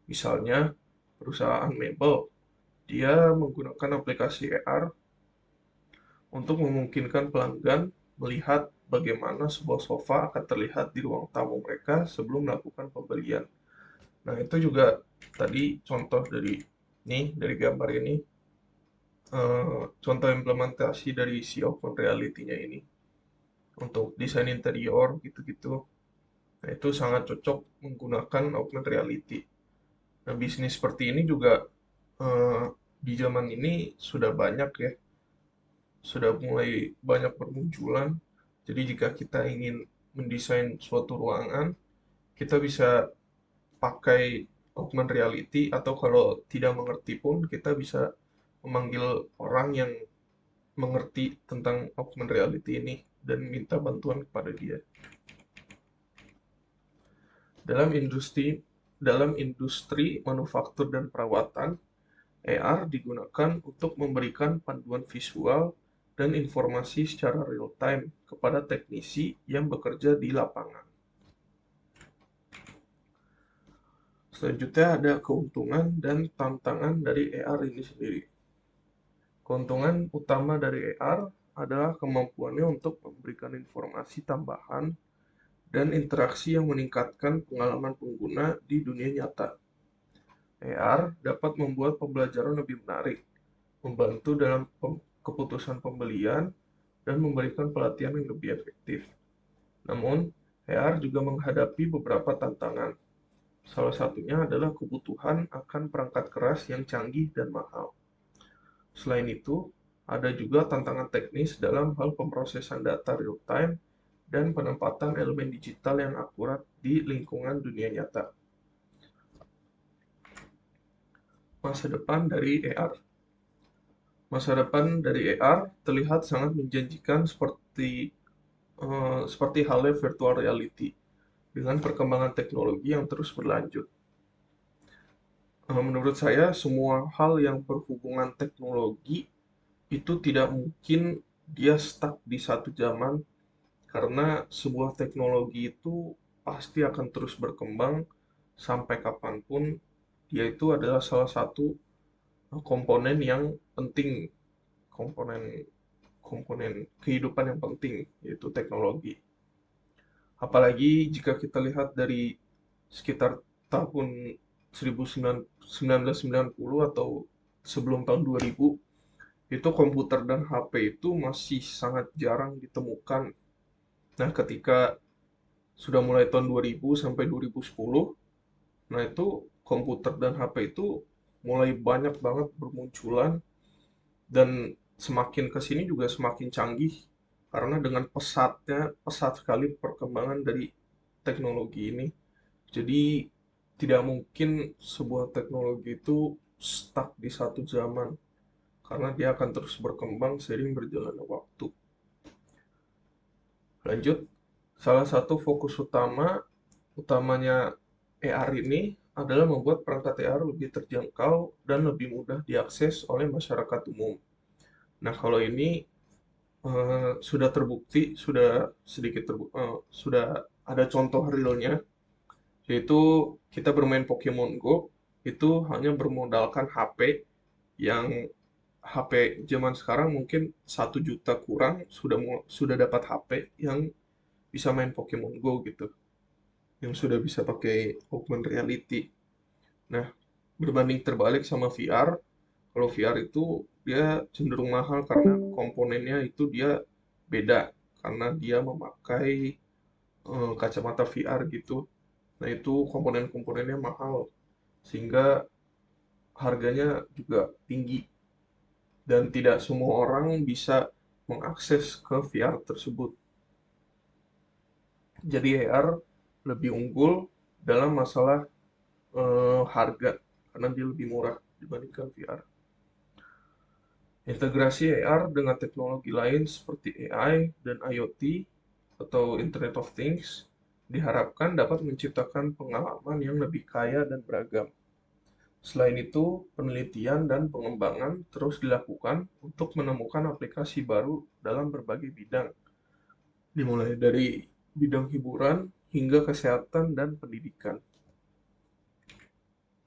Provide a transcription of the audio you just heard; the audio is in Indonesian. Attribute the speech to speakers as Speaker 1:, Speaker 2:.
Speaker 1: Misalnya, perusahaan mebel, dia menggunakan aplikasi AR untuk memungkinkan pelanggan melihat bagaimana sebuah sofa akan terlihat di ruang tamu mereka sebelum melakukan pembelian. Nah, itu juga tadi contoh dari gambar ini, contoh implementasi dari si augmented reality-nya ini untuk desain interior gitu-gitu. Nah, itu sangat cocok menggunakan augmented reality. Nah, bisnis seperti ini juga eh, di zaman ini sudah banyak ya, sudah mulai banyak bermunculan. Jadi jika kita ingin mendesain suatu ruangan, kita bisa pakai augmented reality atau kalau tidak mengerti pun kita bisa memanggil orang yang mengerti tentang augmented reality ini dan minta bantuan kepada dia. Dalam industri manufaktur dan perawatan, AR digunakan untuk memberikan panduan visual dan informasi secara real time kepada teknisi yang bekerja di lapangan. Selanjutnya ada keuntungan dan tantangan dari AR ini sendiri. Keuntungan utama dari AR adalah kemampuannya untuk memberikan informasi tambahan dan interaksi yang meningkatkan pengalaman pengguna di dunia nyata. AR dapat membuat pembelajaran lebih menarik, membantu dalam keputusan pembelian, dan memberikan pelatihan yang lebih efektif. Namun, AR juga menghadapi beberapa tantangan. Salah satunya adalah kebutuhan akan perangkat keras yang canggih dan mahal. Selain itu, ada juga tantangan teknis dalam hal pemrosesan data real-time dan penempatan elemen digital yang akurat di lingkungan dunia nyata. Masa depan dari AR. Masa depan dari AR terlihat sangat menjanjikan seperti halnya virtual reality dengan perkembangan teknologi yang terus berlanjut. Menurut saya, semua hal yang berhubungan teknologi itu tidak mungkin dia stuck di satu zaman karena sebuah teknologi itu pasti akan terus berkembang sampai kapanpun. Dia itu adalah salah satu komponen yang penting, komponen komponen kehidupan yang penting, yaitu teknologi. Apalagi jika kita lihat dari sekitar tahun 1990 atau sebelum tahun 2000, itu komputer dan HP itu masih sangat jarang ditemukan. Nah, ketika sudah mulai tahun 2000 sampai 2010, nah itu komputer dan HP itu mulai banyak banget bermunculan dan semakin ke sini juga semakin canggih karena dengan pesat sekali perkembangan dari teknologi ini. Jadi tidak mungkin sebuah teknologi itu stuck di satu zaman karena dia akan terus berkembang seiring berjalannya waktu. Lanjut, salah satu fokus utamanya AR ini adalah membuat perangkat AR lebih terjangkau dan lebih mudah diakses oleh masyarakat umum. Nah, kalau ini sudah terbukti, sudah ada contoh realnya, yaitu kita bermain Pokemon Go itu hanya bermodalkan HP yang HP zaman sekarang mungkin 1 juta kurang sudah dapat HP yang bisa main Pokemon Go gitu, yang sudah bisa pakai augmented reality. Nah, berbanding terbalik sama VR, kalau VR itu dia cenderung mahal karena komponennya itu dia beda karena dia memakai kacamata VR gitu. Nah, itu komponen-komponennya mahal sehingga harganya juga tinggi dan tidak semua orang bisa mengakses ke VR tersebut. Jadi AR lebih unggul dalam masalah harga karena dia lebih murah dibandingkan VR. Integrasi AR dengan teknologi lain seperti AI dan IoT atau Internet of Things diharapkan dapat menciptakan pengalaman yang lebih kaya dan beragam. Selain itu, penelitian dan pengembangan terus dilakukan untuk menemukan aplikasi baru dalam berbagai bidang, dimulai dari bidang hiburan hingga kesehatan dan pendidikan.